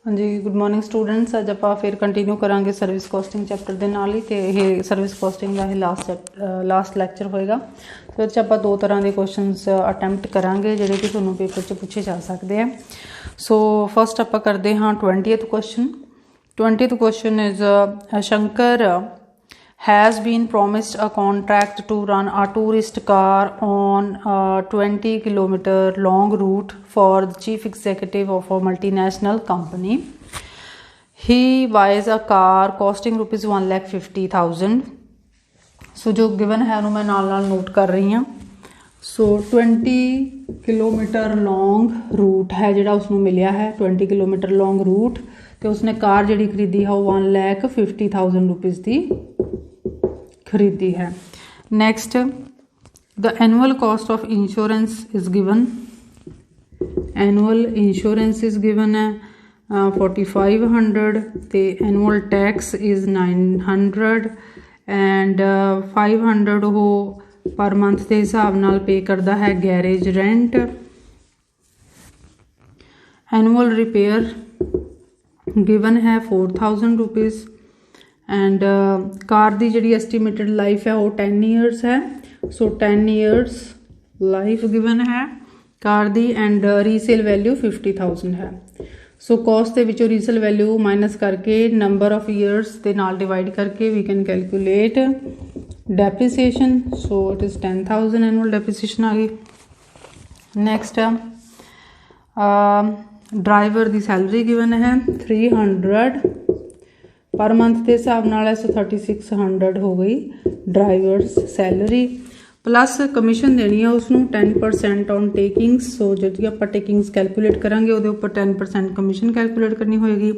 हाँ जी, good morning students. अज आप फिर कंटिन्यू करांगे सर्विस कॉस्टिंग चैप्टर के नाल ही, तो यह सर्विस कॉस्टिंग का ही लास्ट लैक्चर होएगा। तो इस आप दो तरह के क्वेश्चनस अटैम्प्ट करांगे जिहड़े कि तुहानूं पेपर च पूछे जा सकते हैं। सो फस्ट आप करते हाँ 20th question. 20th question is Shankar has been promised a contract to run a tourist car on a 20-kilometer long route for the chief executive of a multinational company. He buys a car costing rupees 1,50,000. सो जो given है उन्होंने मैं नाल note कर रही हाँ। सो 20 kilometre long route है जोड़ा उसनों मिलिया है, 20 किलोमीटर लॉन्ग रूट। तो उसने कार जी खरीदी है वो 1,50,000 रुपीज़ की खरीदी है। Next the annual cost of insurance is given. Annual insurance is given है 4,500 तो एनुअल टैक्स इज 900 एंड 500 वो पर मंथ के हिसाब नाल पे करता है garage rent. Annual repair given है 4,000 रुपीज़ एंड कार की जी एस्टीमेटेड लाइफ है वो 10 ईयर्स है। सो 10 ईयर्स लाइफ गिवन है कार दी एंड रीसेल वैल्यू 50,000 है। सो कॉस्ट के विचों रीसेल वैल्यू माइनस करके नंबर ऑफ ईयर्स के नाल डिवाइड करके we can calculate depreciation. So it is 10,000 annual depreciation आ गई। नैक्सट ड्राइवर की सैलरी गिवन है 300 पर मंथ के हिसाब नाल है। सो 3,600 हो गई ड्राइवर्स सैलरी प्लस कमीशन देनी है उसनों 10% ऑन टेकिंग्स। सो जी आप टेकिंग्स कैलकुलेट करांगे वो उपर 10% कमीशन कैलकुलेट करनी होएगी।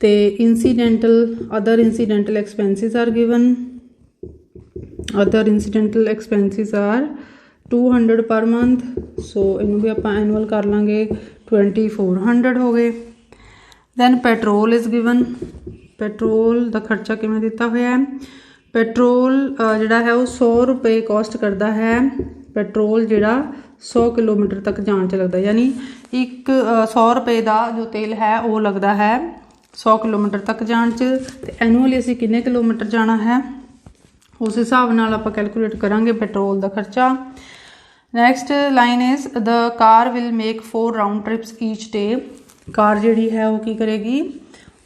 तो incidental other incidental expenses are given. Other incidental expenses are 200 per month. सो इनू भी आप एनुअल कर लाँगे 2,400 हो गए। Then petrol is given. Petrol का खर्चा किमें दिता हुआ है। पेट्रोल जोड़ा है वो 100 रुपये कॉस्ट करता है। पेट्रोल जोड़ा 100 किलोमीटर तक जान च लगता है, यानी एक 100 रुपये का जो तेल है वो लगता है 100 किलोमीटर तक जान च। ते एनुअली असी किन्ने किलोमीटर जाना है उस हिसाब नाल आपां कैलकुलेट करांगे पेट्रोल का खर्चा। Next line is the car will make 4 round trips each day. Car जी है वो की करेगी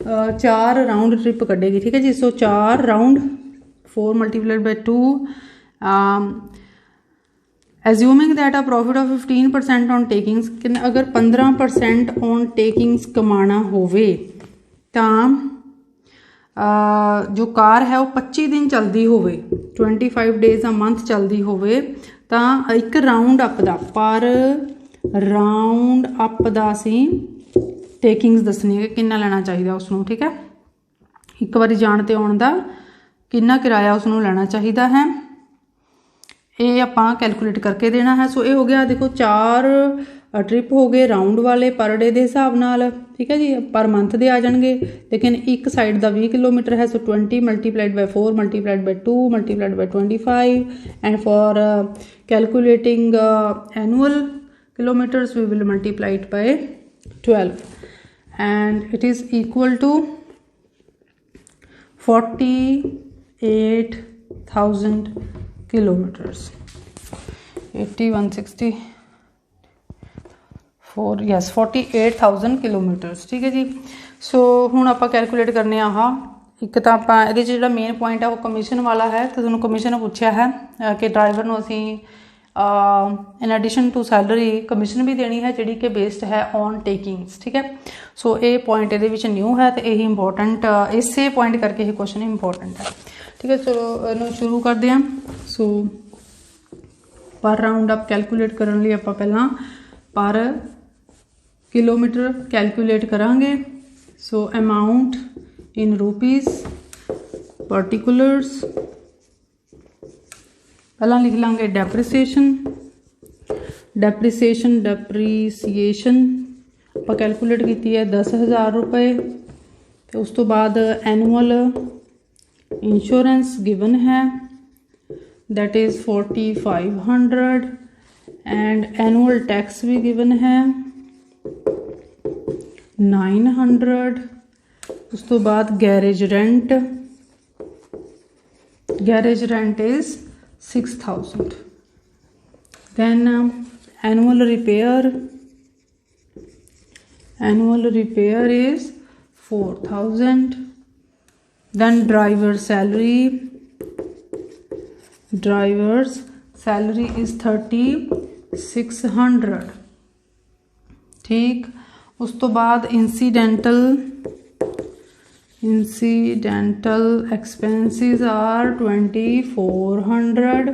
4 राउंड ट्रिप कटेगी। ठीक है जी। सो 4 round 4 multiplied by 2 assuming that a profit of 15% on takings. अगर 15% ऑन टेकिंग्स कमाना होवे तां जो कार है वो 25 दिन चलती होवे, 25 डेज अ मंथ चलती होवे तां एक राउंड अप दा पर राउंड अप दा सी टेकिंग्स दसनी है कितना लेना चाहिए उसनों। ठीक है, एक बारी जाण ते आउण दा कितना किराया उसनों लेना चाहिए है ये आपां कैलकुलेट करके देना है। सो ये हो गया देखो 4 ट्रिप हो गए राउंड वाले पर डे के हिसाब नाल। ठीक है जी, पर मंथ दे आ जाएंगे, लेकिन एक साइड का 20 किलोमीटर है। So 20 multiplied by 4 multiplied by 2 multiplied by 25 and for calculating annual kilometres we will multiply it by 12 and it is equal to 48,000 kilometers। 8164 yes 48,000 kilometres. ठीक है जी। सो हुण आपां कैलकुलेट करने आह एक तो आपां इहदे च जिहड़ा मेन पॉइंट है वो कमीशन वाला है। तो तुहानूं कमीशन पूछा है कि ड्राइवर नूं असीं in addition to salary commission भी देनी है जी कि बेस्ड है ऑन टेकिंग्स। ठीक है। सो ये पॉइंट ये न्यू है तो यही इंपॉर्टेंट इसे पॉइंट करके ही क्वेश्चन इंपॉर्टेंट है। ठीक है, चलो इन्हू शुरू करते हैं। सो पर राउंड अप कैलकुलेट करने लिए आप पहला पर किलोमीटर कैलकुलेट करांगे। So amount in rupees particulars पहला लिख लाँगे डेप्रीसीएशन। डेप्रीसीएशन आप कैलकुलेट की है 10,000 रुपये। तो उस तो बाद एनुअल इंश्योरेंस गिवन है that is 4,500 and annual tax भी गिवन है 900, उस तो बाद garage rent is 6000, then annual repair is 4000, then driver's salary is 3600, ठीक। उस तो बाद incidental expenses are 2400।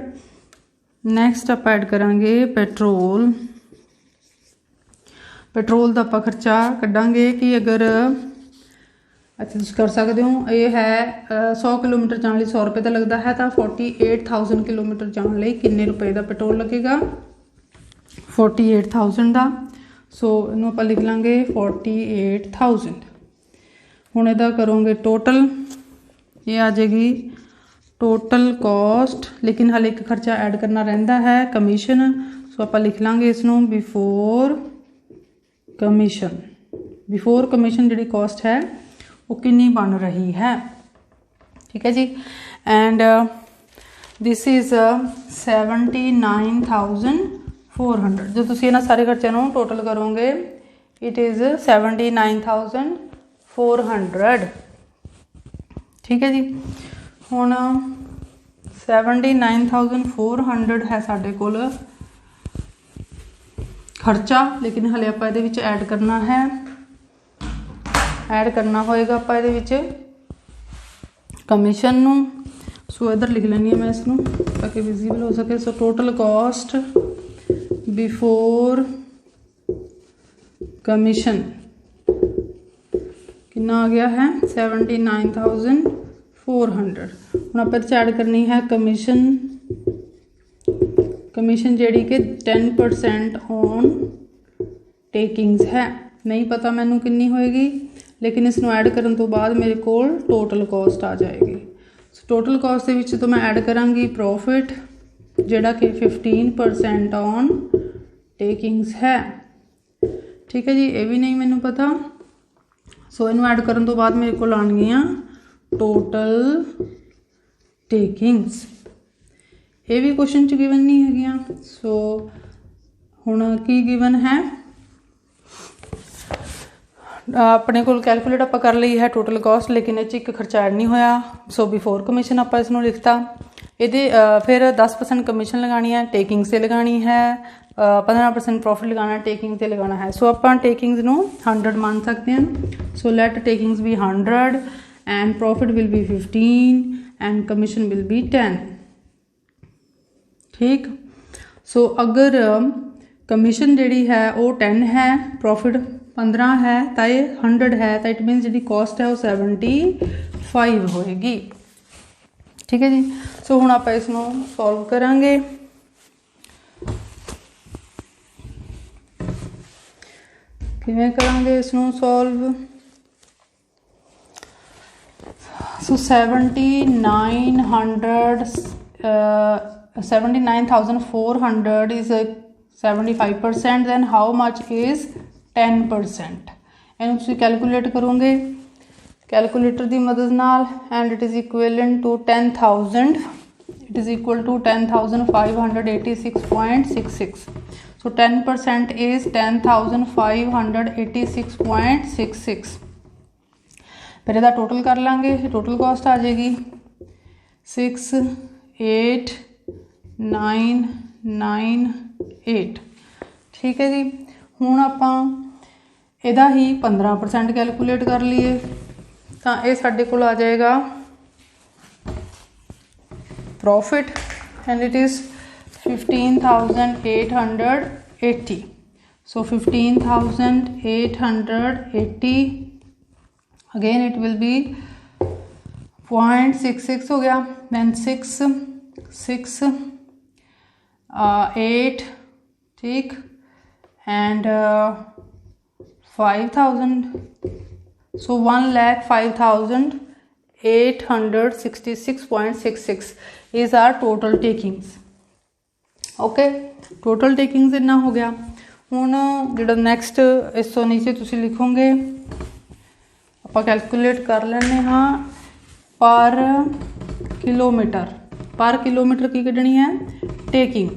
नैक्सट आप ऐड करांगे पेट्रोल का आप खर्चा कड्डांगे कि अगर अच्छा तुम कर सकते हो, ये है 100 किलोमीटर जाने लिए 100 रुपये का लगता है, तो 48,000 किलोमीटर जाने लिए किन्ने रुपए का पेट्रोल लगेगा, 48,000 का। सो इनू आप लिख लांगे 48,000। हुण इहदा करोगे टोटल, ये आ जाएगी टोटल कॉस्ट, लेकिन हाले एक खर्चा ऐड करना रहिंदा है कमीशन। सो आप लिख लांगे इसनू बिफोर कमीशन जिहड़ी कॉस्ट है वो कितनी बन रही है, ठीक है जी। And this is 79,400। जो तुसीं इन्हां सारे खर्चों नूं टोटल करोगे इट इज़ 79,400, ठीक है जी। हुण 79,400 है साडे कोल खर्चा, लेकिन हले आपां इहदे विच ऐड करना होएगा आपां इहदे विच कमीशन नूं। सो इधर लिख लैनी है मैं इसनूं ताकि विजिबल हो सके। So total cost before commission कितना आ गया है 79,400। हुण आपां इहदे ऐड करनी है कमीशन जिहड़ी कि 10% ऑन टेकिंग्स है। नहीं पता मैनू कितनी होएगी, लेकिन इसनूं ऐड करन तो बाद मेरे कोल टोटल कॉस्ट आ जाएगी। सो टोटल कॉस्ट दे विच तो मैं ऐड करांगी प्रॉफिट जिहड़ा कि 15% ऑन टेकिंग्स है, ठीक है जी। ये भी नहीं मैनू पता। सो इनू ऐड करन तो बाद मेरे कोल आउणगियां टोटल टेकिंग्स। ये भी क्वेश्चन च गिवन नहीं है। सो हुण की गिवन है, अपने को कैलकुलेट आप कर ली है टोटल कॉस्ट, लेकिन ये एक खर्चा ऐड नहीं होया। सो बिफोर कमीशन आप इसनूं लिखता। ये फिर 10% कमीशन लगानी है, टेकिंग से लगानी है, 15% प्रॉफिट लगाना है, टेकिंग से लगाना है। सो आप टेकिंग्स नूं 100 मान सकते हैं। So let takings be 100 and profit will be 15 and commission will be 10, ठीक। सो अगर कमीशन जिहड़ी है वो 10 है, प्रॉफिट 15 है, तो ये 100 है, तो इट मीनस जी कॉस्ट है वो 75 होएगी, ठीक है जी। सो हुण आपां इसनूं सॉल्व करांगे। किवें करांगे इसनूं solve. So 79,400 is 75%, then how much is 10%। इन्हूं तुसीं कैलकुलेट करोगे कैलकुलेटर की मदद नाल, and it is equivalent to 10,000, it is equal to 10,586.66। So 10% is 10,586.66। फिर इसका टोटल कर लाँगे, टोटल कॉस्ट आ जाएगी 68,998, ठीक है जी। हुण आपां इहदा ही 15% कैलकुलेट कर लीए तो ये साडे कोल आ जाएगा profit, and it is 15,880। So 15,880 again it will be 0.66 हो गया, दैन 668, ठीक, and 5,000। So 1,05,866.66 is our total takings। Okay, total takings इतना हो गया। ਹੁਣ ਜਿਹੜਾ ਨੈਕਸਟ ਇਸ ਤੋਂ ਨੀਚੇ ਤੁਸੀਂ ਲਿਖੋਗੇ, ਆਪਾਂ ਕੈਲਕੂਲੇਟ ਕਰ ਲੈਂਦੇ ਹਾਂ ਪਰ ਕਿਲੋਮੀਟਰ ਕੀ ਕੱਢਣੀ ਹੈ, taking.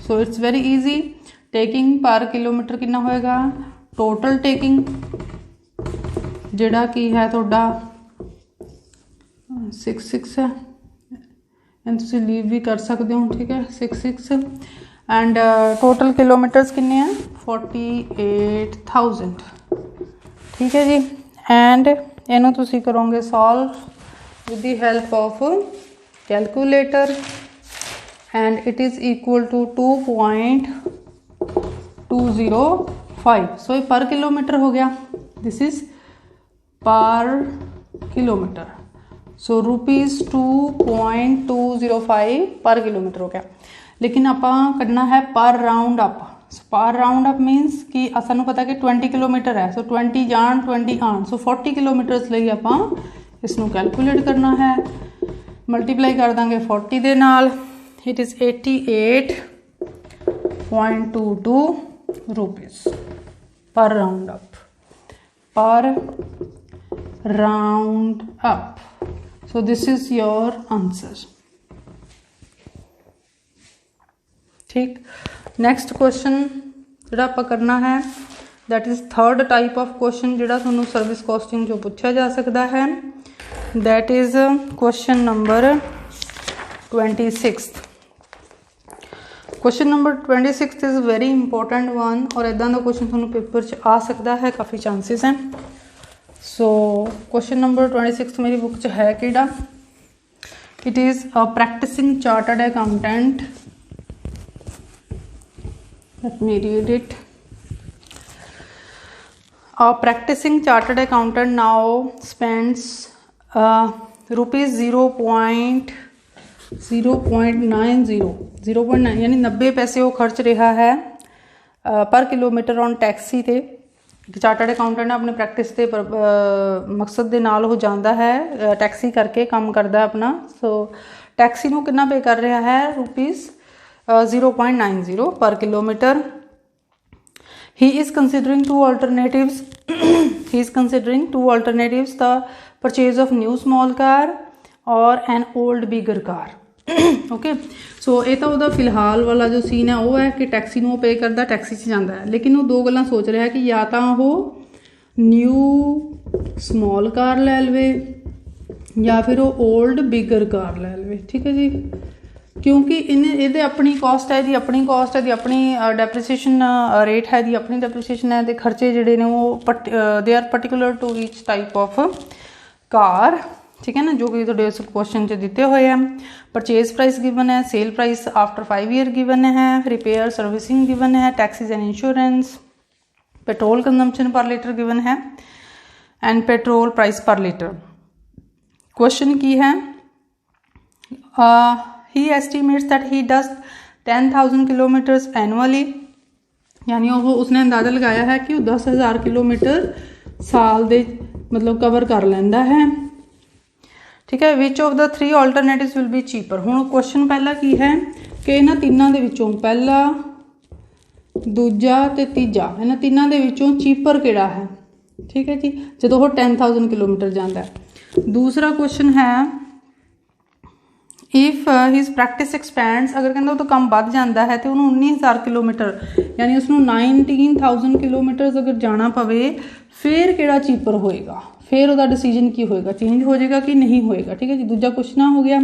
So it's very easy. Taking ਪਰ ਕਿਲੋਮੀਟਰ ਕਿੰਨਾ ਹੋਏਗਾ, ਟੋਟਲ ਟੇਕਿੰਗ ਜਿਹੜਾ ਕੀ ਹੈ ਤੁਹਾਡਾ 66 ਹੈ, ਐਂਡ ਤੁਸੀਂ ਲੀਵ ਵੀ ਕਰ ਸਕਦੇ ਹੋ, ਠੀਕ ਹੈ 66 ਐਂਡ ਟੋਟਲ ਕਿਲੋਮੀਟਰਸ ਕਿੰਨੇ ਆ 48,000, ਠੀਕ ਹੈ ਜੀ। ਐਂਡ ਇਹਨੂੰ ਤੁਸੀਂ ਕਰੋਗੇ solve with the help of calculator and it is equal to 2.205। So ਇਹ ਪਰ ਕਿਲੋਮੀਟਰ ਹੋ ਗਿਆ, ਦਿਸ इज पर किलोमीटर। सो ₹2.205 पर किलोमीटर हो गया। लेकिन आपां कढ़ना है पर राउंड अप। पर राउंड अप मीनस कि सानू पता कि 20 किलोमीटर है, सो 20 जान 20 आन, सो 40 किलोमीटर्स लिए आपां इसनू कैलकुलेट करना है। मल्टीप्लाई कर देंगे 40 दे नाल, इट इज़ 88.22 रुपीज़ पर राउंड अप, पर round up. So this is your answer, ठीक। नेक्स्ट क्वेश्चन जिहड़ा आपां करना है that is third type of question जिहड़ा तुहानूं सर्विस कॉस्टिंग जो पूछा जा सकता है, that is question number 26। Question number 26 is very important one, और इदां दा क्वेश्चन तुहानूं पेपर च आ सकता है, काफ़ी चांसिस हैं। सो क्वेश्चन नंबर 26 मेरी बुक च है किहड़ा, it is a practicing chartered accountant, let me read it. A practicing chartered accountant now spends rupees 0.90 यानी 90 पैसे वो खर्च रहा है पर किलोमीटर ऑन टैक्सी ते। चार्टर्ड अकाउंटेंट अपने प्रैक्टिस के मकसद के नाल हो जाता है, टैक्सी करके काम करता है अपना। सो टैक्सी को कितना पे कर रहा है, ₹0.90 पर kilometre. He is considering two alternatives, the purchase of new small car और an old bigger car. Okay, so ये तो वह फिलहाल वाला जो सीन है वो है कि टैक्सी को पे करता, टैक्सी से जाता है, लेकिन वो दो गल्लां सोच रहा है कि या तो वो न्यू स्मॉल कार ले लवे या फिर वो ओल्ड बिगर कार ले लवे, ठीक है जी। क्योंकि इन्हें ये अपनी कॉस्ट है, अपनी कॉस्ट है, अपनी डेप्रीसीएशन रेट है, अपनी डेप्रीसीएशन है, खर्चे जोड़े ने वो दे are particular to each type of car, ठीक है ना, जो कि थोड़े उस क्वेश्चन च दिते हुए हैं। परचेज प्राइस गिवन है, sale price after 5 year given है, रिपेयर सर्विसिंग गिवन है, taxes and insurance, petrol consumption per litre given है and petrol price per litre. Question की है, he estimates that he does 10,000 kilometres annually, यानी वो उसने अंदाज़ा लगाया है कि वो 10,000 किलोमीटर साल दे मतलब कवर कर लेंदा है, ठीक है। Which of the 3 alternatives will be cheaper. हुण क्वेश्चन पहला की है कि इन्हां तिन्नां दे विचों पहला, दूजा ते तीजा, इन्हां तिन्नां दे विचों चीपर किहड़ा है, ठीक है जी, जदों वो 10,000 किलोमीटर जाता है। दूसरा क्वेश्चन है इफ हिज प्रैक्टिस एक्सपैंड्स, अगर कहता तो काम बढ़ जाता है तो उन्होंने 19,000 किलोमीटर यानी उसनों 19,000 किलोमीटर अगर जाना पवे फिर किहड़ा चीपर होएगा, फिर उसका डिसीजन की होएगा, चेंज हो जाएगा कि नहीं होएगा, ठीक है जी। दूजा क्वेश्चन हो गया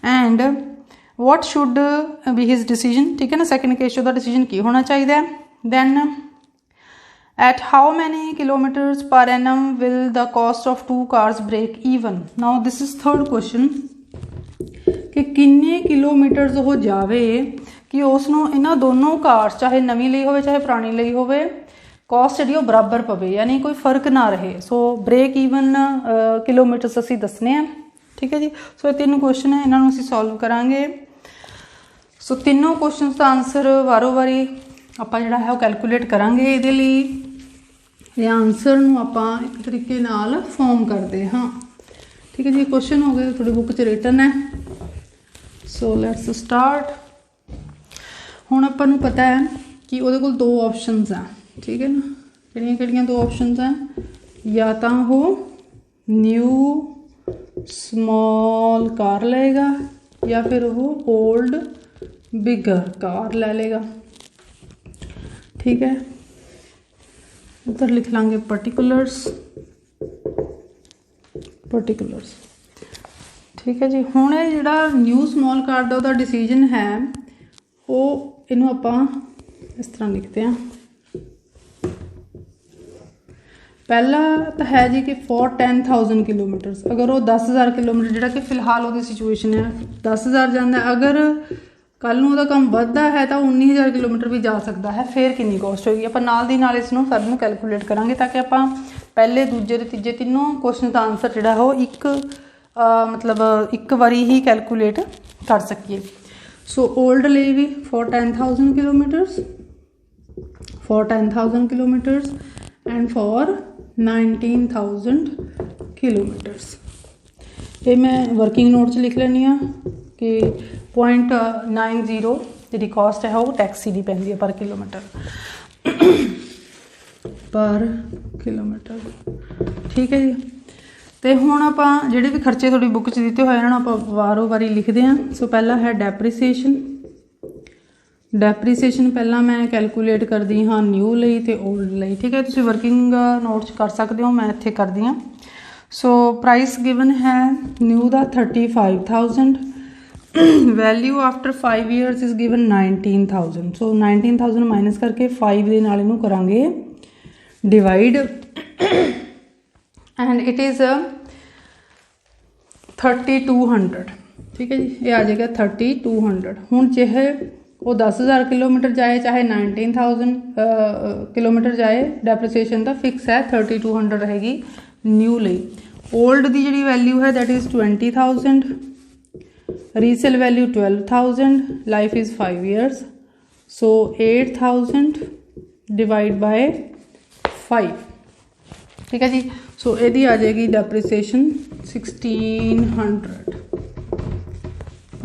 and what should be his decision, ठीक है ना, सैकेंड केस का डिसीजन की होना चाहिए। Then at how many kilometres per annum will the cost of 2 cars break even. Now this is third question कि किन्ने किलोमीटर्स हो जावे कि उसनों इन्हां दोनों कार्स चाहे नवी ली होवे चाहे पुरानी ली होवे कॉस्ट जी बराबर पवे, यानी कोई फर्क ना रहे। सो ब्रेक ईवन किलोमीटर्स असी दसने हैं, ठीक है जी। सो 3 क्वेश्चन है, इन्हों असी सॉल्व करांगे। सो तीनों क्वेश्चन का आंसर वारों वारी आपां जिहड़ा है वो कैलकुलेट करांगे। इहदे लई ये आंसर नूं आपां एक तरीके नाल फॉर्म करते हाँ, ठीक है जी। क्वेश्चन हो गए थोड़ी बुक च रिटन है। सो लैट्स स्टार्ट। हुण आपां नूं पता है कि ਉਹਦੇ ਕੋਲ दो ऑप्शनस हैं, ठीक है ना। ਕਿਹੜੀਆਂ दो ऑप्शनस हैं, या तो वो न्यू स्मॉल कार लेगा या फिर वो ओल्ड बिगर कार ले लेगा, ठीक है। इधर लिख लांगे पर्टिकुलर्स, ठीक है जी। हुण ये जिहड़ा न्यू स्मॉल कार दा उहदा डिसीजन है वो इनू आपां इस तरह लिखते हैं। पहला तो है जी कि फॉर 10,000 किलोमीटर्स, अगर वो 10,000 किलोमीटर जिहड़ा कि फिलहाल वो सिचुएशन है 10,000 जाता है, अगर कल नूं उहदा काम वधदा है तो 19,000 किलोमीटर भी जा सकता है, फिर कितनी कॉस्ट होगी। आप नाल दी नाल इसनूं सब नूं कैलकुलेट करांगे ताकि आप पहले दूजे तीजे तीनों क्वेश्चन का आंसर जिहड़ा है वो मतलब एक बारी ही कैलकुलेट कर सकीए। सो ओल्ड ਲਈ भी for 10,000 kilometres and for 19,000 kilometres. ये मैं वर्किंग नोट च लिख लैनी हाँ कि 0.90 जी कॉस्ट है वो टैक्सी की पैंदी है पर किलोमीटर, ठीक है जी। तो हुण आपां जिहड़े भी खर्चे थोड़ी बुक च दिते होए इन्हां नूं आपां वारो वारी लिखदे हां। सो पहला है डैप्रीसीएशन पहला मैं कैलकुलेट करदी हाँ न्यू लई ते ओल्ड लई, ठीक है। तुसीं वर्किंग नोट च कर सकदे हो, मैं इत्थे करदी हाँ। सो प्राइस गिवन है न्यू दा 35,000, value after 5 years is given 19,000। So 19,000 minus करके 5 दे नाल इहनूं करांगे डिवाइड एंड इट इज़ 3200, ठीक है जी। ये आ जाएगा 3200। हुण चाहे वो 10,000 किलोमीटर जाए चाहे 19,000 किलोमीटर जाए, डेप्रीसीएशन का फिक्स है 3200 रहेगी न्यू लई। ओल्ड की जी वैल्यू है that is 20,000, resale value 12,000, life is 5 years. So 8,000 divide by 5, ठीक है जी। सो यदी आ जाएगी डेप्रीसीएशन 1600,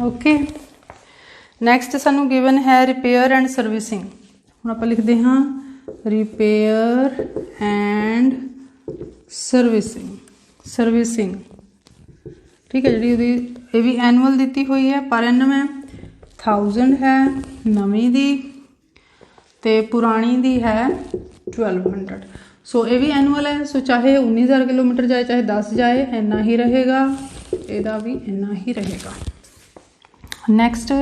ओके। नैक्सट सानू गिवन है रिपेयर एंड सर्विसिंग। हुण आपां लिखदे हाँ रिपेयर एंड सर्विसिंग, ठीक है। जी ये भी एनुअल दी हुई है, पर एनम है 1000 है नवीं दी ते पुरानी दी है 1200। सो ये भी एनुअल है। सो चाहे 19,000 किलोमीटर जाए चाहे 10 जाए इन्ना ही रहेगा, ਇਹਦਾ भी इन्ना ही रहेगा। Next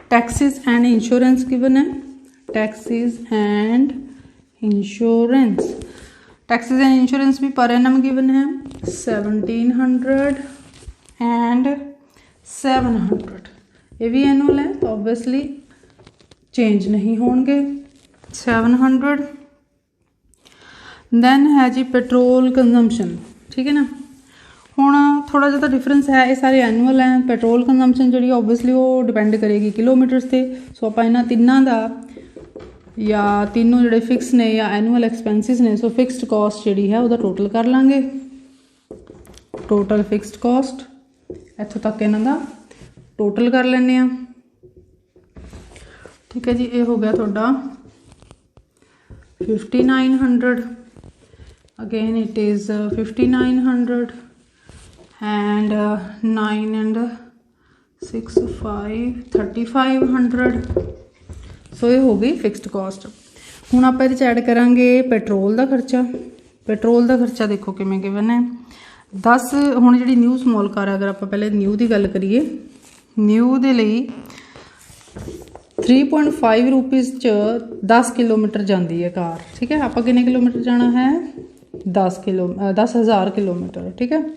taxis and insurance given है, टैक्सीज एंड इंश्योरेंस भी पर एनम गिवन है 1700 एंड 700। ये भी एनुअल है तो ऑब्वियसली चेंज नहीं होंगे 700। दैन है जी पेट्रोल कंजम्पशन, ठीक है ना। हुण थोड़ा जिहा डिफरेंस है, ये सारे एनुअल हैं। पेट्रोल कंजम्पशन जी ऑब्वियसली वो डिपेंड करेगी किलोमीटर्स से। सो आप इन्हां तिन्नां दा या तीनों जिहड़े फिक्स ने या एनुअल एक्सपेंसिस ने, सो फिक्सड कॉस्ट जी है वह टोटल कर लाँगे। टोटल फिक्सड कॉस्ट इत्थों तक इन्हां दा टोटल कर लैंदे आ, ठीक है जी। ये हो गया तुहाडा 5900, again it is 5900 and 9 and 6 5 3500। सो ये हो गई फिक्सड कॉस्ट। हुण आप इहदे च ऐड करांगे पेट्रोल का खर्चा। पेट्रोल का खर्चा देखो किवें गिवन है 10। हुण जिहड़ी न्यू स्मॉल कार है, अगर आप पहले न्यू की गल करिए, न्यू दे लई 3.5 रुपीज़ च 10 किलोमीटर जाती है कार, ठीक है। आप कितने किलोमीटर जाना है 10,000 किलोमीटर, ठीक है।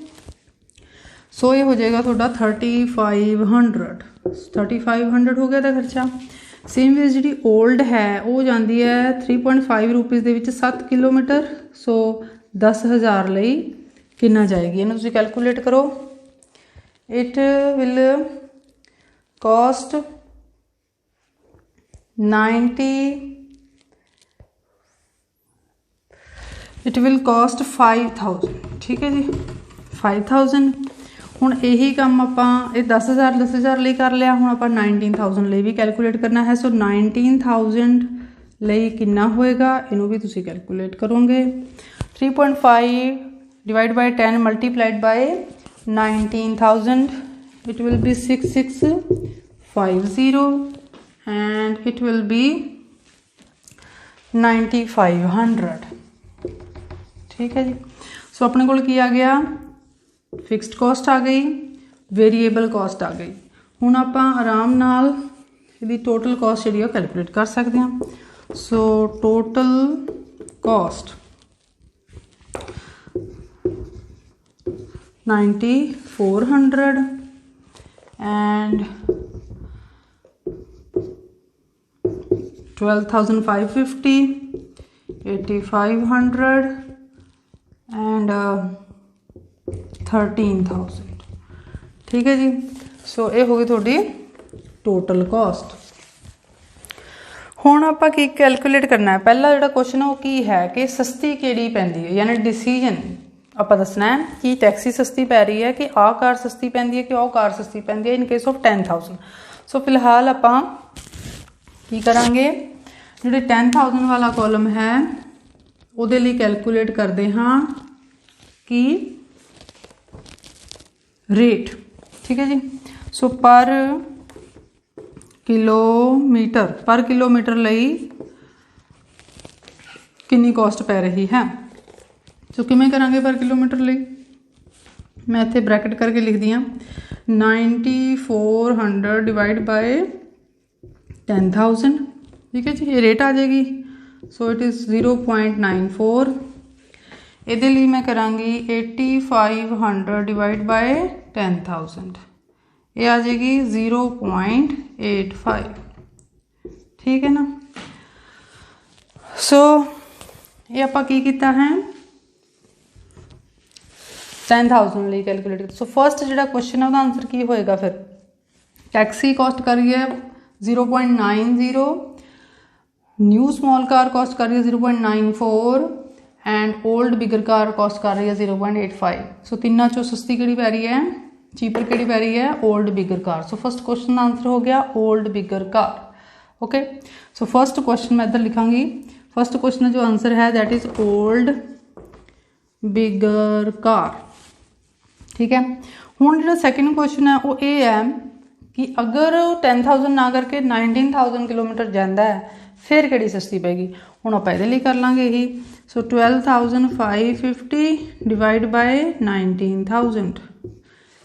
सो ये हो जाएगा थोड़ा 3500 हो गया था खर्चा। सेम वे जी ओल्ड है वो जाती है 3.5 रुपीज़ के 7 किलोमीटर। सो 10,000 लई कितना जाएगी इन्हें तुसीं कैलकुलेट करो। इट विल कॉस्ट 5,000, ठीक है जी 5,000। हुण यही काम आपां 10,000 ਲਈ कर लिया। हुण आपां 19,000 ਲਈ भी कैलकुलेट करना है। सो 19,000 ਲਈ ਕਿੰਨਾ ਹੋਏਗਾ, ਇਹਨੂੰ ਵੀ ਤੁਸੀਂ ਕੈਲਕੂਲੇਟ ਕਰੋਗੇ। 3.5 divide by 10 multiplied by 19,000, it will be 6650 and it will be 9500। ठीक है जी। सो अपने कोल की आ गया, फिक्सड कॉस्ट आ गई, वेरीएबल कॉस्ट आ गई। हुण आपां आराम नाल इहदी टोटल कॉस्ट जिहड़ी कैलकुलेट कर सकते हैं। So total cost 9400 and 12,550, 8,500 and 13,000। ठीक है जी। सो ये हो गई थोड़ी टोटल कॉस्ट। हुण आपां की कैलकुलेट करना है, पहला जिहड़ा क्वेश्चन है वो की है कि सस्ती किहड़ी पैंदी है, यानी डिसीजन ਆਪਾਂ ਦੱਸਣਾ है कि टैक्सी सस्ती पै रही है कि आ कार सस्ती पैंदी है कि ਉਹ कार सस्ती पैंदी है इन केस ऑफ 10,000। सो फिलहाल ਆਪਾਂ ਕੀ ਕਰਾਂਗੇ, ਜਿਹੜੇ 10,000 वाला कॉलम है ਉਹਦੇ ਲਈ कैलकुलेट करते हाँ कि रेट। ठीक है जी। सो पर किलोमीटर ਲਈ कितनी कॉस्ट पै रही है। सो किमें करांगे पर किलोमीटर ਲਈ, मैं इत्थे ब्रैकेट करके लिख दी 9400 डिवाइड बाय 10,000। ठीक है जी, ये रेट आ जाएगी। सो इट इज़ 0.94। ਇਹਦੇ ਲਈ मैं करांगी 8500 डिवाइड बाय 10,000, ये आ जाएगी 0.85। ठीक है ना। सो ये आपां की कीता है 10,000 ਲਈ कैलकुलेट। सो फर्स्ट जो क्वेश्चन है उसका आंसर की होएगा, फिर टैक्सी कॉस्ट कर रही है 0.90, न्यू स्मॉल कार कॉस्ट कर रही है 0.94 and old bigger car cost कर रही है 0.85। सो तिना चो सस्ती किहड़ी पै रही है, चीपर किहड़ी पै रही है, old bigger car. So first question का आंसर हो गया old bigger car. Okay. So first question मैं इधर लिखांगी, फर्स्ट क्वेश्चन जो आंसर है that is old bigger car. ठीक है। हुण जो सैकेंड क्वेश्चन है वो ये है कि अगर 10,000 ना करके 19,000 किलोमीटर जाता है फिर किहड़ी सस्ती पैगी। हुण आपां इहदे लई कर लांगे यही। सो 12,550 divide by 19,000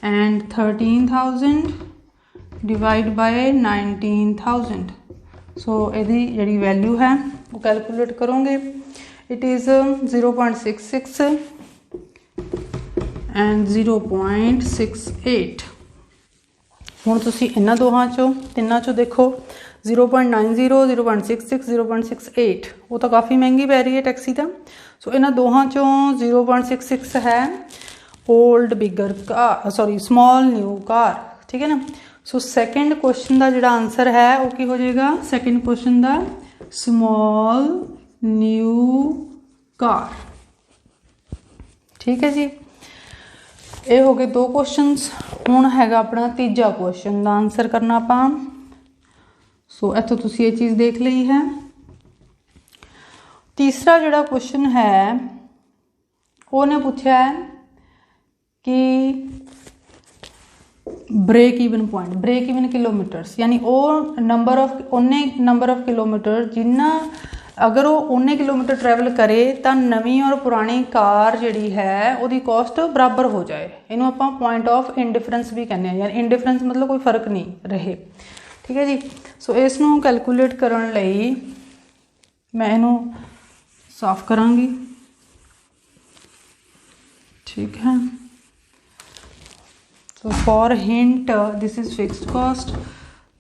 and 13,000 divide by 19,000। सो इहदी जिहड़ी वैल्यू है वो कैलकुलेट करोगे, इट इज़ 0.66 एंड 0.68। हुण तुसीं इन्हां दोहां चों तिन्नां चों देखो 0.90, 0.66, 0.68 वो तो काफ़ी महंगी पै रही है टैक्सी तो। सो इन्हां दोहां चों 0.66 है old bigger car, sorry small new car. ठीक है ना। सो सैकेंड क्वेश्चन का जिहड़ा आंसर है वो की हो जाएगा, सैकेंड क्वेश्चन का स्मॉल न्यू कार। ठीक है जी। ये हो गए दो क्वेश्चनस। हुण हैगा अपना तीजा क्वेश्चन का आंसर करना आपां। सो इत्थों तुसीं ये चीज़ देख ली है। तीसरा जिहड़ा क्वेश्चन है उन्हें पूछा है कि break even point, break even kilometres, यानी वो नंबर ऑफ किलोमीटर जिन्ना अगर वो उन्ने किलोमीटर ट्रैवल करे तो नवीं और पुरानी कार जिहड़ी है उसकी कॉस्ट बराबर हो जाए। इनू आपां पॉइंट ऑफ इंडिफरेंस भी कहने हैं, यानी इंडिफरेंस मतलब कोई फर्क नहीं रहे। ठीक है जी। सो इसनू कैलकुलेट करने लई मैं इनू साफ करांगी। ठीक है। So for hint this is fixed cost,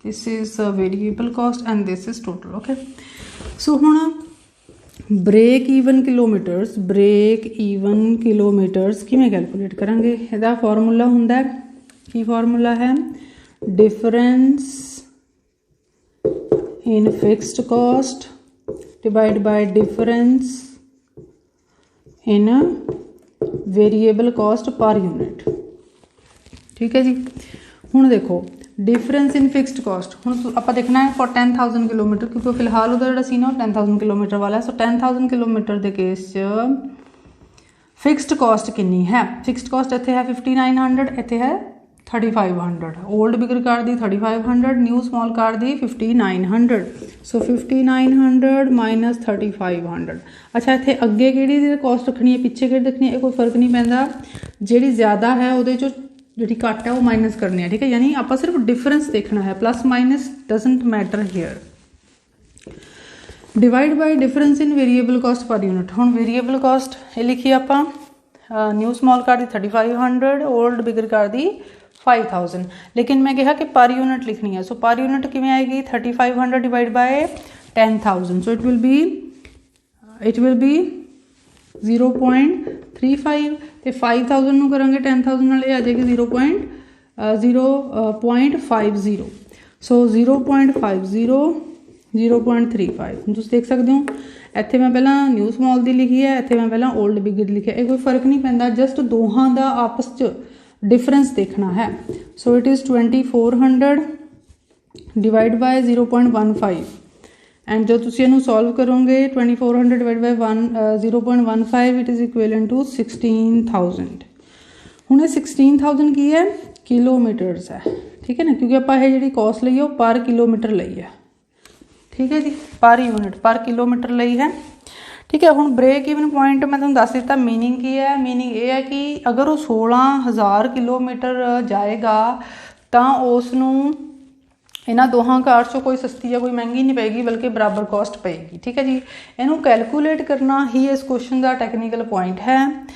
this is variable cost and this is total. Okay. So हुण ब्रेक ईवन किलोमीटर्स किवें कैलकुलेट करांगे, इहदा फॉर्मूला हुंदा है, की फॉर्मूला है, difference in fixed cost divide by difference in variable cost per unit. ठीक है जी। हुण देखो डिफरेंस इन फिक्सड कॉस्ट। हुण आपां देखना है फॉर 10,000 किलोमीटर, क्योंकि फिलहाल उहदा जिहड़ा सी ना 10,000 किलोमीटर वाला है। सो 10,000 किलोमीटर के केस च फिक्सड कॉस्ट कितनी है? फिक्सड कॉस्ट इत्थे है 5900, इत्थे है 3500। ओल्ड बिगर कार दी 3500, न्यू स्मॉल कार दी 5900। सो 5900 माइनस 3500। अच्छा इत्थे अगे किहड़ी कॉस्ट रखनी है, पिछे किहड़ी रखनी है, कोई फर्क नहीं पैंदा। जिहड़ी ज़्यादा है उहदे चों जिहड़ी घट है वो माइनस करनी है, ठीक है। यानी आपां सिर्फ डिफरेंस देखना है, plus minus doesn't matter here. Divide by difference in variable cost per unit. हुण वेरीएबल कॉस्ट ये लिखी आपां न्यू स्मॉल कार दी 3500, ओल्ड बिगर कार दी 5000, लेकिन मैं कहा कि पर यूनिट लिखनी है। सो पर यूनिट किवें आएगी? 3500 divide by 10,000। So it will be 0.35 ਤੇ 5000 ਨੂੰ ਕਰਾਂਗੇ 10,000 ਨਾਲ, ਇਹ ਆ ਜਾਏਗੀ 0.50। ਸੋ 0.50 0.35। ਹੁਣ ਤੁਸੀਂ ਦੇਖ ਸਕਦੇ ਹੋ ਇੱਥੇ मैं ਪਹਿਲਾਂ ਨਿਊ ਸਮॉल ਦੀ ਲਿਖੀ ਹੈ, ਇੱਥੇ मैं ਪਹਿਲਾਂ ओल्ड बिग ਲਿਖਿਆ। ਇਹ ਕੋਈ ਫਰਕ ਨਹੀਂ ਪੈਂਦਾ, ਜਸਟ ਦੋਹਾਂ ਦਾ ਆਪਸ 'ਚ डिफरेंस देखना है। So it is 2400 divide by 0.15 and जो तुसी इहनूं सॉल्व करोगे 2400 divide by 0.15 it is equivalent to 16,000। हुण ये 16,000 की है? किलोमीटर्स है, ठीक है ना, क्योंकि आपां ये जिहड़ी कॉस्ट लई है पर किलोमीटर लई है, ठीक है जी, पर यूनिट पर किलोमीटर लई है, ठीक है। हुण ब्रेक इवन पॉइंट मैं तुहानूं दस दिता। मीनिंग की है? मीनिंग ये है कि अगर वो 16,000 किलोमीटर जाएगा तो उसनूं इन्हां दोहां कार चों कोई सस्ती या कोई महंगी नहीं पेगी, बल्कि बराबर कॉस्ट पेगी, ठीक है जी। इनू कैलकुलेट करना ही इस क्वेश्चन का टैक्नीकल पॉइंट है।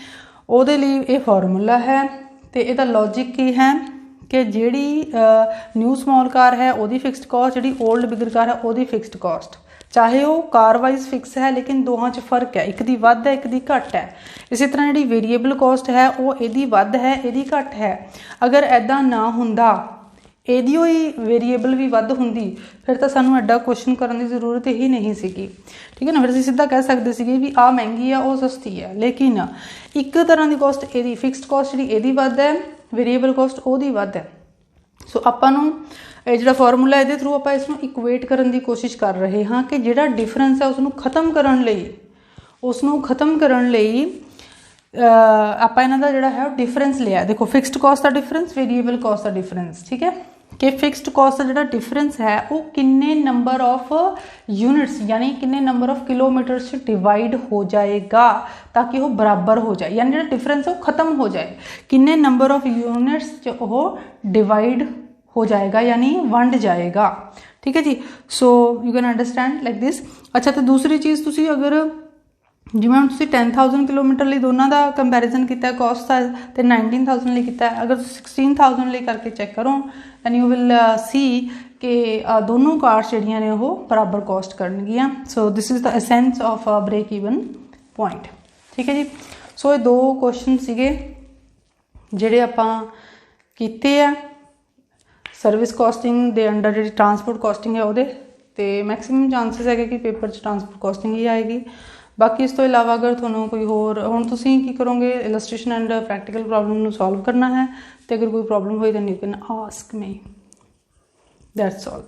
उहदे लई ये फॉर्मूला है तो इहदा लॉजिक की है कि जिहड़ी न्यू स्मॉल कार है उहदी फिक्सड कॉस्ट, जिहड़ी ओल्ड बिगर कार है उहदी फिक्सड कॉस्ट, चाहे वो कार वाइज फिक्स है लेकिन दोहां च फर्क है, एक दी वध है एक दी घट है। इसी तरह जी वेरीएबल कॉस्ट है वो इहदी वध है इहदी घट है। अगर ऐदा ना हुंदा, इहदी ही वेरीएबल भी वध हुंदी, फिर तो सानूं एडा क्वेश्चन करने की जरूरत ही नहीं सीगी, ठीक है ना। फिर असीं सीधा कह सकते सीगे भी आ महंगी है वो सस्ती है, लेकिन एक तरह की कॉस्ट इहदी फिक्सड कॉस्ट जिहड़ी इहदी वध है, वेरीएबल कॉस्ट ओहदी वध है। सो आपां नूं ਜਿਹੜਾ ਫਾਰਮੂਲਾ ਇਹਦੇ ਥਰੂ ਆਪਾਂ ਇਸ ਨੂੰ ਇਕੁਏਟ ਕਰਨ ਦੀ ਕੋਸ਼ਿਸ਼ ਕਰ ਰਹੇ ਹਾਂ ਕਿ ਜਿਹੜਾ ਡਿਫਰੈਂਸ ਹੈ ਉਸ ਨੂੰ ਖਤਮ ਕਰਨ ਲਈ ਆਪਾਂ ਇਹਨਾਂ ਦਾ ਜਿਹੜਾ ਹੈ ਉਹ ਡਿਫਰੈਂਸ ਲਿਆ। ਦੇਖੋ ਫਿਕਸਡ ਕਾਸਟ ਦਾ ਡਿਫਰੈਂਸ, ਵੇਰੀਏਬਲ ਕਾਸਟ ਦਾ ਡਿਫਰੈਂਸ, ਠੀਕ ਹੈ, कि फिक्सड कॉस्ट का जो डिफरेंस है वो किन्ने नंबर ऑफ यूनिट्स यानी किन्ने नंबर ऑफ किलोमीटर्स डिवाइड हो जाएगा ताकि वो बराबर हो जाए, यानी जो डिफरेंस है वो खत्म हो जाए। किन्ने नंबर ऑफ यूनिट्स वो डिवाइड हो जाएगा यानी वंड जाएगा, ठीक है जी। So you can understand like this. अच्छा तो दूसरी चीज़ तुसी अगर जिवें हुण तुसीं 10,000 किलोमीटर लिए दोनों का कंपैरिजन किया कॉस्ट का तो 19,000 लिए किया, अगर 16,000 लिए करके चेक करो दैन यू विल सी कि दोनों कार्स जिहड़ियां ने वो बराबर कॉस्ट करनगियां। So this is the essence of break even point, ठीक है जी। सो ये दो क्वेश्चन सीगे जिहड़े आपां कीते आ सर्विस कॉस्टिंग दे अंडर, जिहड़ी ट्रांसपोर्ट कॉस्टिंग है उहदे ते मैक्सिमम चांसिस है कि पेपर च ट्रांसपोर्ट कॉस्टिंग ही आएगी। बाकी इस तो इलावा अगर तुहानूं कोई होर हुण तुसीं की करोगे इलस्ट्रेशन एंड प्रैक्टिकल प्रॉब्लम नूं सॉल्व करना है, तो अगर कोई प्रॉब्लम होई then you can ask me, that's all.